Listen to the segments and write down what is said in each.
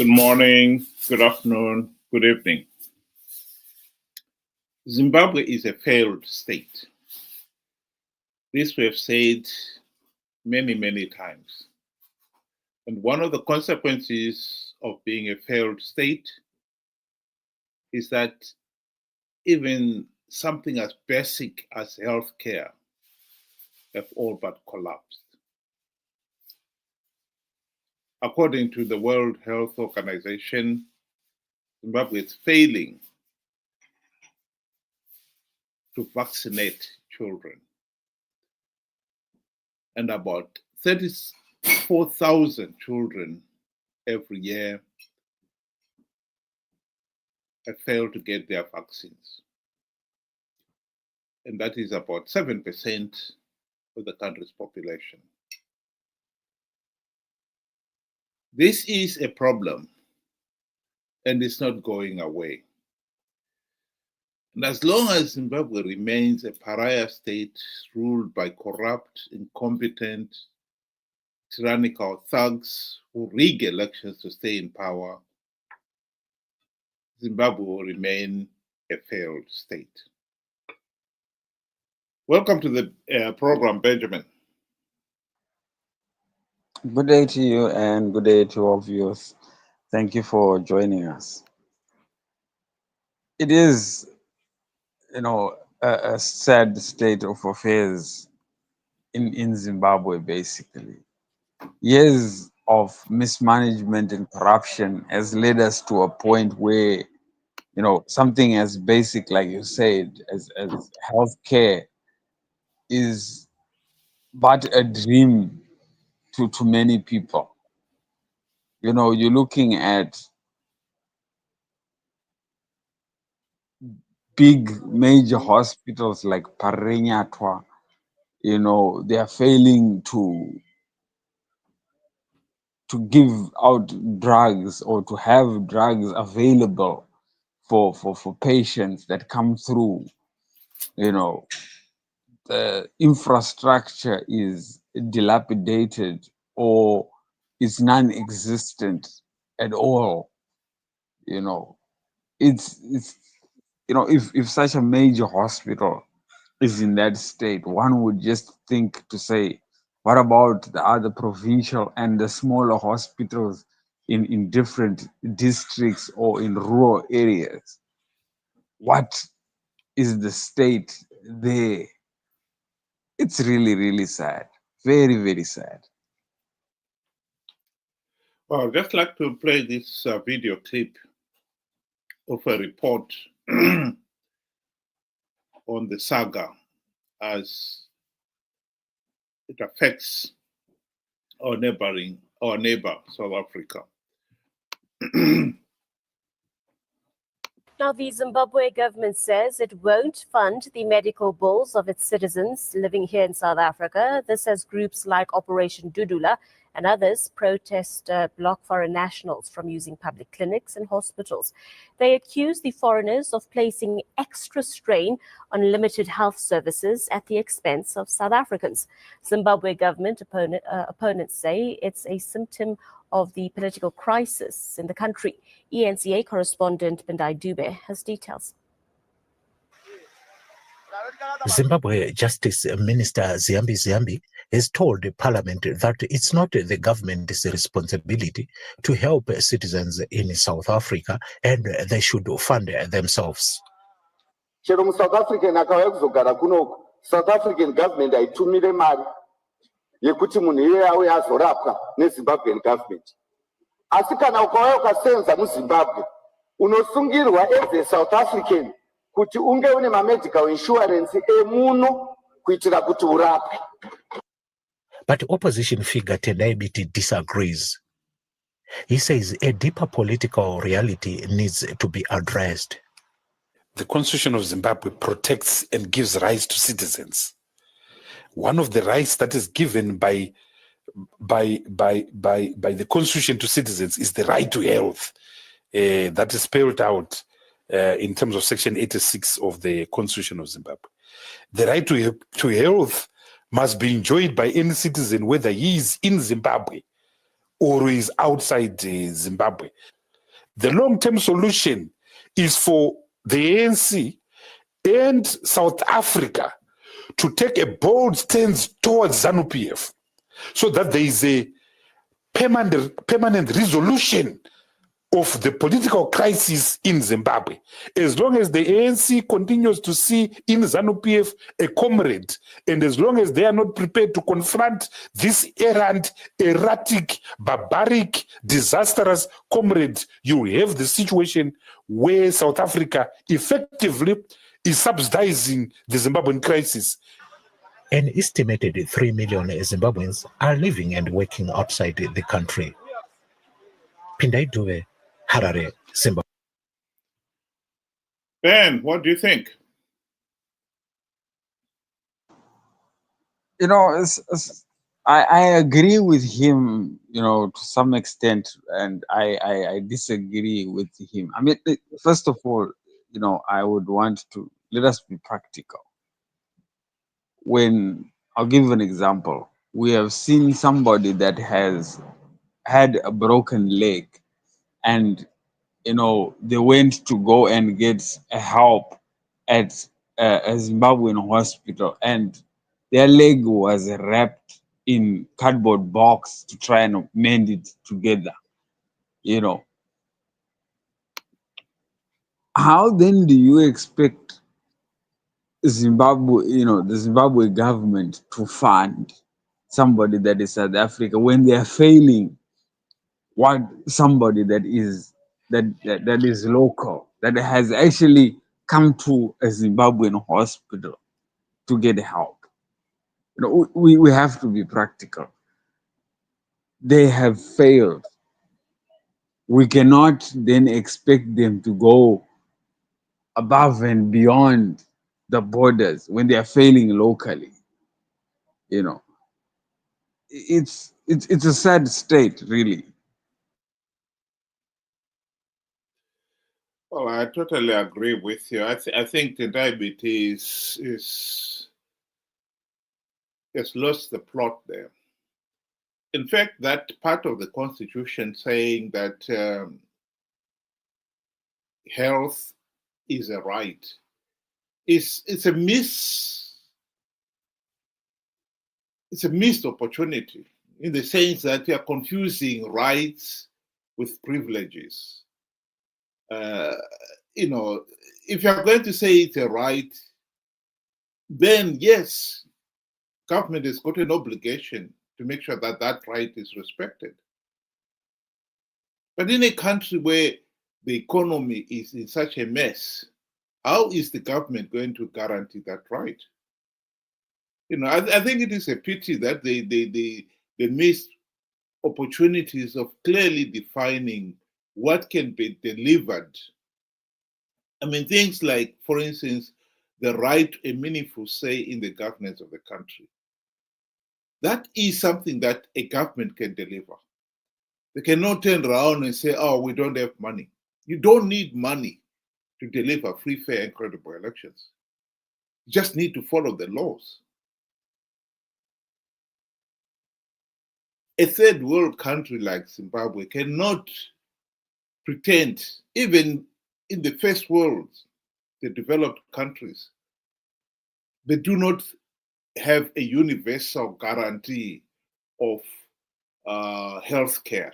Good morning, good afternoon, good evening. Zimbabwe is a failed state. This we have said many, many times. And one of the consequences of being a failed state is that even something as basic as healthcare have all but collapsed. According to the World Health Organization, Zimbabwe is failing to vaccinate children. And about 34,000 children every year have failed to get their vaccines. And that is about 7% of the country's population. This is a problem, and it's not going away. And as long as Zimbabwe remains a pariah state ruled by corrupt, incompetent, tyrannical thugs who rig elections to stay in power, Zimbabwe will remain a failed state. Welcome to the program, Benjamin. Good day to you and good day to all viewers. Thank you for joining us. It is, a sad state of affairs in Zimbabwe, basically. Years of mismanagement and corruption has led us to a point where, something as basic, like you said, as healthcare is but a dream to many people. You're looking at big major hospitals like Parenyatwa, they are failing to give out drugs or to have drugs available for patients that come through. The infrastructure is dilapidated or is non-existent at all. It's if such a major hospital is in that state, one would just think to say, what about the other provincial and the smaller hospitals in different districts or in rural areas? What is the state there? It's really, really sad. Very, very sad. Well, I'd just like to play this video clip of a report on the saga as it affects our neighbor, South Africa. Now, the Zimbabwe government says it won't fund the medical bills of its citizens living here in South Africa. This as groups like Operation Dudula and others protest block foreign nationals from using public clinics and hospitals. They accuse the foreigners of placing extra strain on limited health services at the expense of South Africans. Zimbabwe government opponents say it's a symptom of the political crisis in the country. ENCA correspondent Bendai Dube has details. Zimbabwe Justice Minister Ziyambi has told Parliament that it's not the government's responsibility to help citizens in South Africa and they should fund themselves. South African South African government aitumire mari yekuti munhu iye auye azorapwa neZimbabwean government. Asi kana ukauya ukasenza muZimbabwe unosungirwa as a South African kuti unge une medical insurance emuno kuitira kuti urapwe. But opposition figure Tendai Biti disagrees. He says a deeper political reality needs to be addressed. The Constitution of Zimbabwe protects and gives rights to citizens. One of the rights that is given by the Constitution to citizens is the right to health. That is spelled out in terms of Section 86 of the Constitution of Zimbabwe. The right to health must be enjoyed by any citizen, whether he is in Zimbabwe or is outside Zimbabwe. The long-term solution is for the ANC and South Africa to take a bold stance towards ZANU-PF so that there is a permanent resolution of the political crisis in Zimbabwe. As long as the ANC continues to see in ZANU-PF a comrade, and as long as they are not prepared to confront this errant, erratic, barbaric, disastrous comrade, you have the situation where South Africa effectively is subsidizing the Zimbabwean crisis. An estimated 3 million Zimbabweans are living and working outside the country. Pindai Dube, Harare, Zimbabwe. Ben, what do you think? You know, I agree with him, you know, to some extent, and I disagree with him. I mean, first of all, you know, I would want to let us be practical. When I'll give you an example, we have seen somebody that has had a broken leg, and you know they went to go and get a help at a Zimbabwean hospital, and their leg was wrapped in cardboard box to try and mend it together. You know, how then do you expect Zimbabwe, you know, the Zimbabwe government to fund somebody that is South Africa when they are failing what somebody that is that is local, that has actually come to a Zimbabwean hospital to get help? You know, we have to be practical. They have failed. We cannot then expect them to go above and beyond the borders when they are failing locally. You know, it's a sad state, really. Well, I totally agree with you. I think the diabetes has lost the plot there. In fact, that part of the Constitution saying that health is a right it's a missed opportunity in the sense that we are confusing rights with privileges. You know, if you are going to say it's a right, then yes, government has got an obligation to make sure that that right is respected. But in a country where the economy is in such a mess, how is the government going to guarantee that right? You know, I think it is a pity that they missed opportunities of clearly defining what can be delivered. I mean, things like, for instance, the right to a meaningful say in the governance of the country. That is something that a government can deliver. They cannot turn around and say, oh, we don't have money. You don't need money to deliver free, fair, and credible elections. You just need to follow the laws. A third world country like Zimbabwe cannot pretend, even in the first world, the developed countries, they do not have a universal guarantee of health care.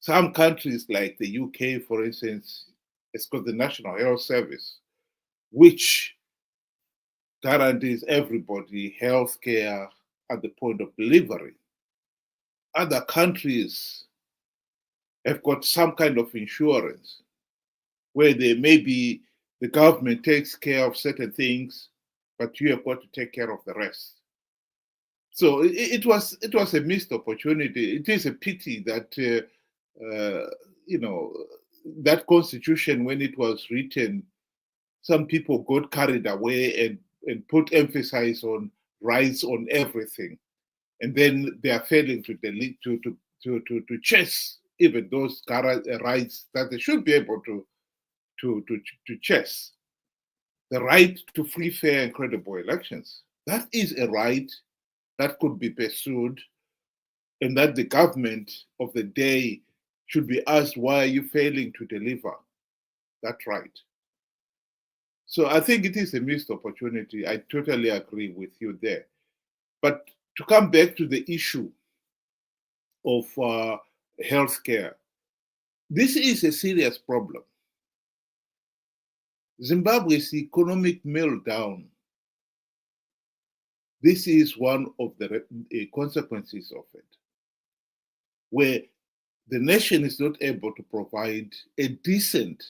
Some countries like the UK, for instance, it's called the National Health Service, which guarantees everybody health care at the point of delivery. Other countries have got some kind of insurance where they maybe the government takes care of certain things, but you have got to take care of the rest. So it was a missed opportunity. It is a pity that you know, that constitution, when it was written, some people got carried away and put emphasis on rights on everything, and then they are failing to chase even those rights that they should be able to chase. The right to free, fair, and credible elections. That is a right that could be pursued, and that the government of the day should be asked, why are you failing to deliver that right? So I think it is a missed opportunity. I totally agree with you there. But to come back to the issue of healthcare, this is a serious problem. Zimbabwe's economic meltdown, this is one of the consequences of it, where the nation is not able to provide a decent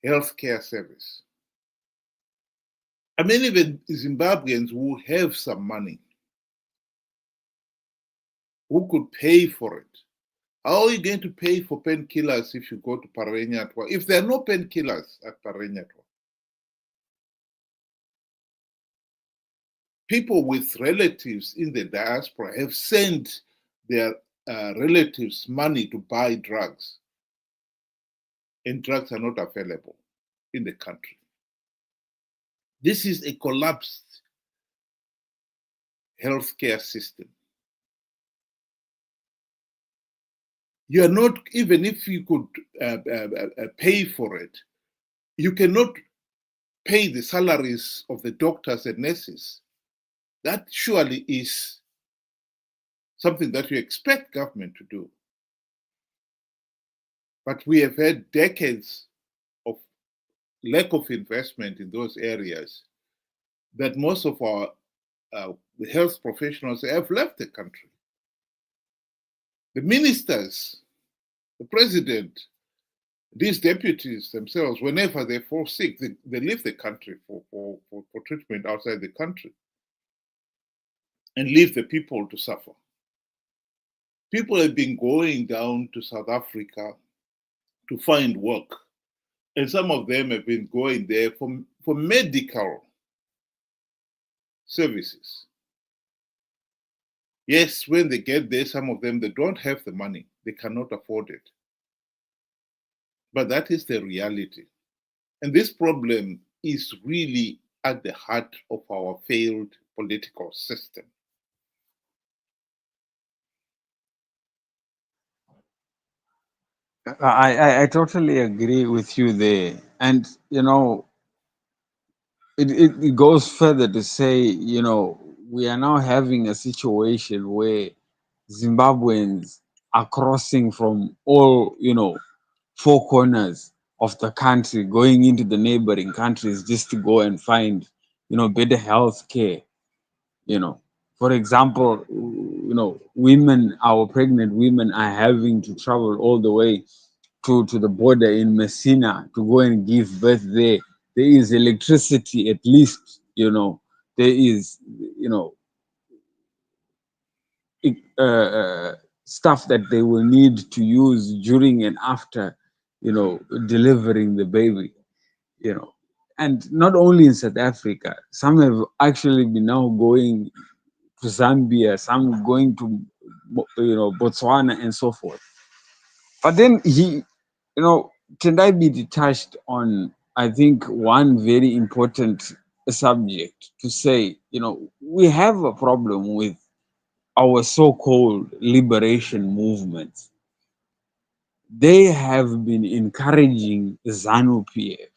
healthcare service. I mean, even Zimbabweans who have some money, who could pay for it. How are you going to pay for painkillers if you go to Parenyatwa? If there are no painkillers at Parenyatwa, people with relatives in the diaspora have sent their relatives money to buy drugs, and drugs are not available in the country. This is a collapsed healthcare system. You are not, even if you could pay for it, you cannot pay the salaries of the doctors and nurses. That surely is something that you expect government to do. But we have had decades of lack of investment in those areas that most of our health professionals have left the country. The ministers, the president, these deputies themselves, whenever they fall sick, they leave the country for treatment outside the country and leave the people to suffer. People have been going down to South Africa to find work, and some of them have been going there for medical services. Yes, when they get there, some of them, they don't have the money. They cannot afford it. But that is the reality. And this problem is really at the heart of our failed political system. I totally agree with you there. And, you know, it goes further to say, you know, we are now having a situation where Zimbabweans are crossing from all, you know, four corners of the country, going into the neighboring countries just to go and find, you know, better health care. You know, for example, you know, women, our pregnant women are having to travel all the way to the border in Messina to go and give birth there. There is electricity, at least, you know, there is, you know, stuff that they will need to use during and after, you know, delivering the baby, you know. And not only in South Africa, some have actually been now going to Zambia, some going to, you know, Botswana and so forth. But then you know, can I be detached on, I think, one very important subject to say, you know, we have a problem with our so-called liberation movements. They have been encouraging ZANU-PF,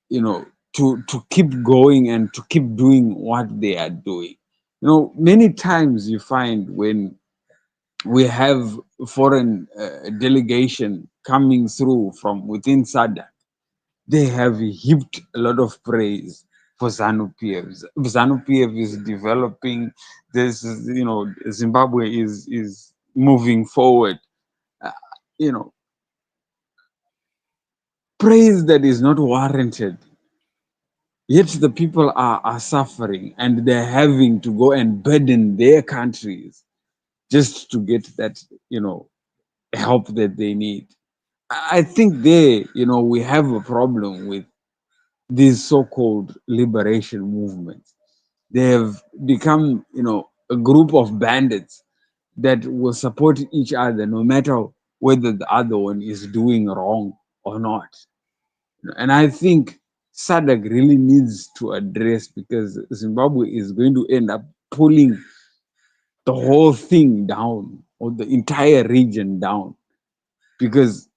you know, to keep going and to keep doing what they are doing. You know, many times you find when we have foreign delegation coming through from within SADC, they have heaped a lot of praise for ZANU-PF. ZANU-PF is developing this, you know, Zimbabwe is moving forward. Uh, you know, praise that is not warranted. Yet the people are suffering and they're having to go and burden their countries just to get that, you know, help that they need. I think there, you know, we have a problem with these so-called liberation movements. They have become, you know, a group of bandits that will support each other no matter whether the other one is doing wrong or not. And I think SADC really needs to address, because Zimbabwe is going to end up pulling the whole thing down or the entire region down, because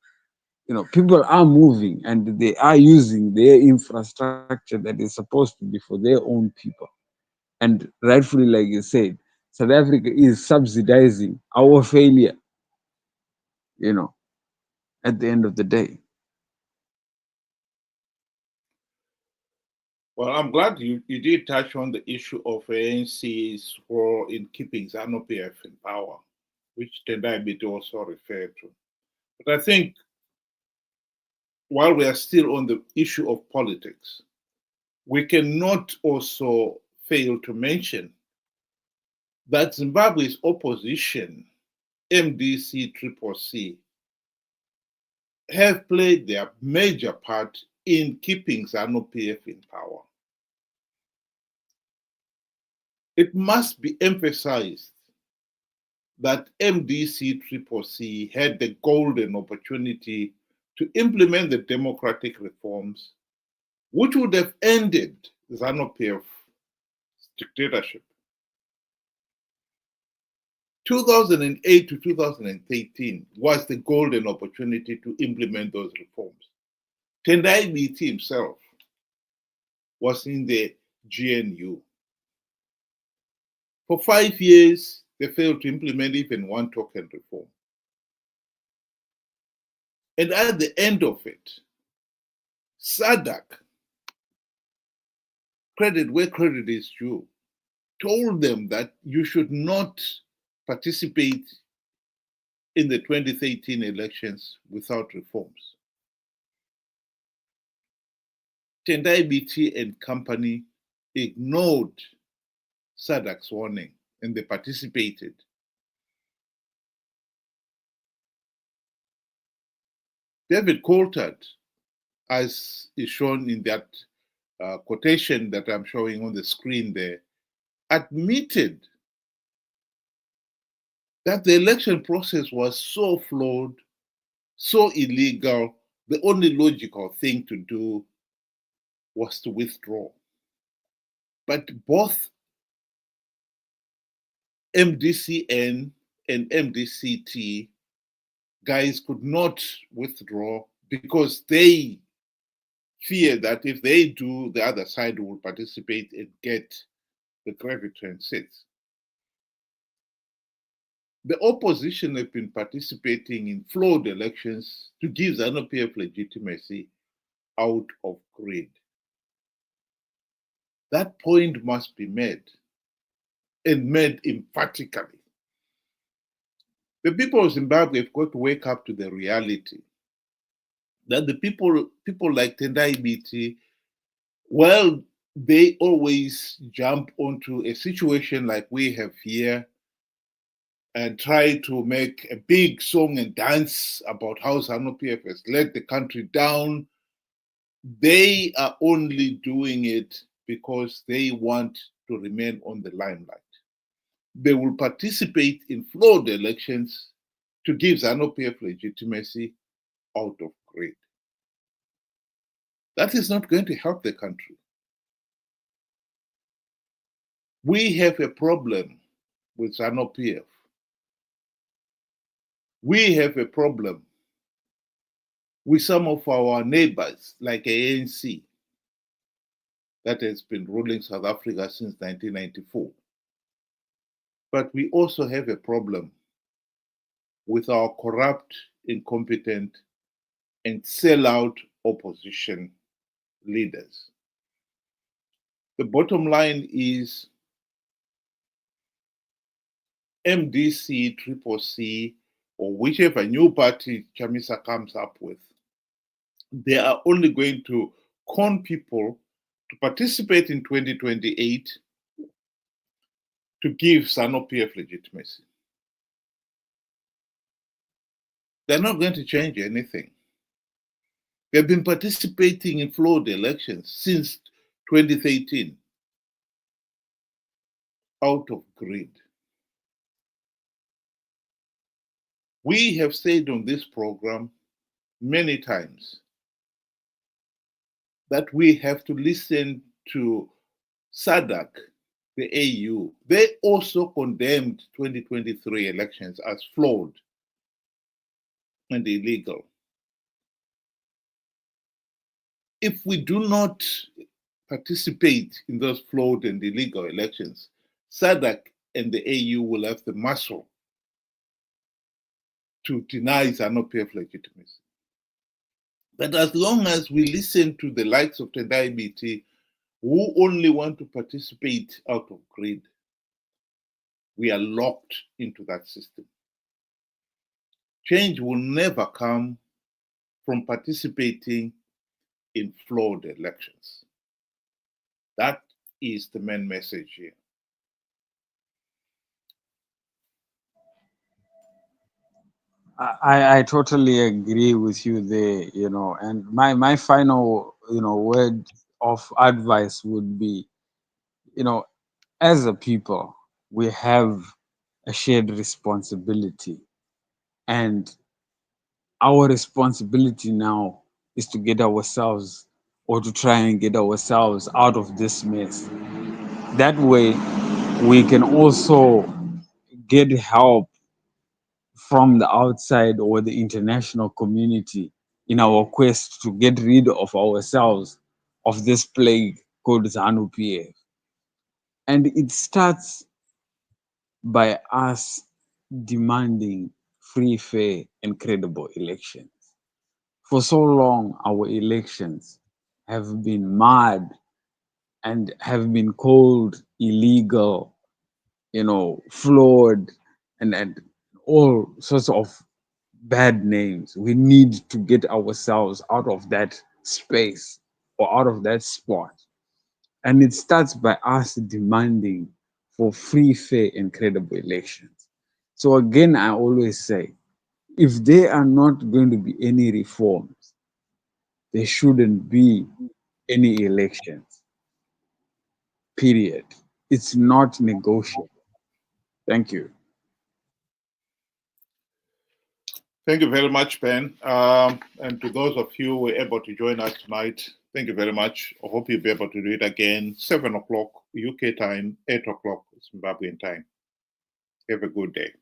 people are moving and they are using their infrastructure that is supposed to be for their own people. And rightfully, like you said, South Africa is subsidizing our failure, at the end of the day. Well, I'm glad you did touch on the issue of ANC's role in keeping ZANU-PF in power, which Tendai Biti also referred to. But I think while we are still on the issue of politics, we cannot also fail to mention that Zimbabwe's opposition, MDC-CCC, have played their major part in keeping ZANU-PF in power. It must be emphasized that MDC-CCC had the golden opportunity to implement the democratic reforms which would have ended ZANU-PF's dictatorship. 2008 to 2013 was the golden opportunity to implement those reforms. Tendai Biti himself was in the GNU. For 5 years, they failed to implement even one token reform. And at the end of it, SADC, credit where credit is due, told them that you should not participate in the 2013 elections without reforms. Tendai Biti and company ignored SADC's warning and they participated. David Coulthard, as is shown in that quotation that I'm showing on the screen there, admitted that the election process was so flawed, so illegal, the only logical thing to do was to withdraw. But both MDCN and MDCT guys could not withdraw because they fear that if they do, the other side will participate and get the gravitron seats. The opposition have been participating in flawed elections to give ZANU-PF legitimacy out of greed. That point must be made, and made emphatically. The people of Zimbabwe have got to wake up to the reality that the people like Tendai Biti, well, they always jump onto a situation like we have here and try to make a big song and dance about how ZANU-PF has let the country down. They are only doing it because they want to remain on the limelight. They will participate in flawed elections to give ZANU-PF legitimacy out of greed. That is not going to help the country. We have a problem with ZANU-PF. We have a problem with some of our neighbors, like ANC, that has been ruling South Africa since 1994. But we also have a problem with our corrupt, incompetent, and sellout opposition leaders. The bottom line is MDC-CCC, or whichever new party Chamisa comes up with, they are only going to con people to participate in 2028 to give ZANU-PF legitimacy. They're not going to change anything. They've been participating in flawed elections since 2013 out of greed. We have said on this program many times that we have to listen to SADC the AU, they also condemned 2023 elections as flawed and illegal. If we do not participate in those flawed and illegal elections, SADC and the AU will have the muscle to deny ZANU-PF legitimacy. But as long as we listen to the likes of Tendai Biti, who only want to participate out of greed, we are locked into that system. Change will never come from participating in flawed elections. That is the main message here. I totally agree with you there, and my final, word of advice would be, as a people, we have a shared responsibility, and our responsibility now is to get ourselves, or to try and get ourselves out of this mess. That way, we can also get help from the outside or the international community in our quest to get rid of ourselves of this plague called ZANU-PF. And it starts by us demanding free, fair, and credible elections. For so long, our elections have been marred and have been called illegal, flawed, and all sorts of bad names. We need to get ourselves out of that space or out of that spot. And it starts by us demanding for free, fair, and credible elections. So again, I always say, if there are not going to be any reforms, there shouldn't be any elections. Period. It's not negotiable. Thank you. Thank you very much, Ben. And to those of you who were able to join us tonight, thank you very much. I hope you'll be able to do it again, 7 o'clock UK time, 8 o'clock Zimbabwean time. Have a good day.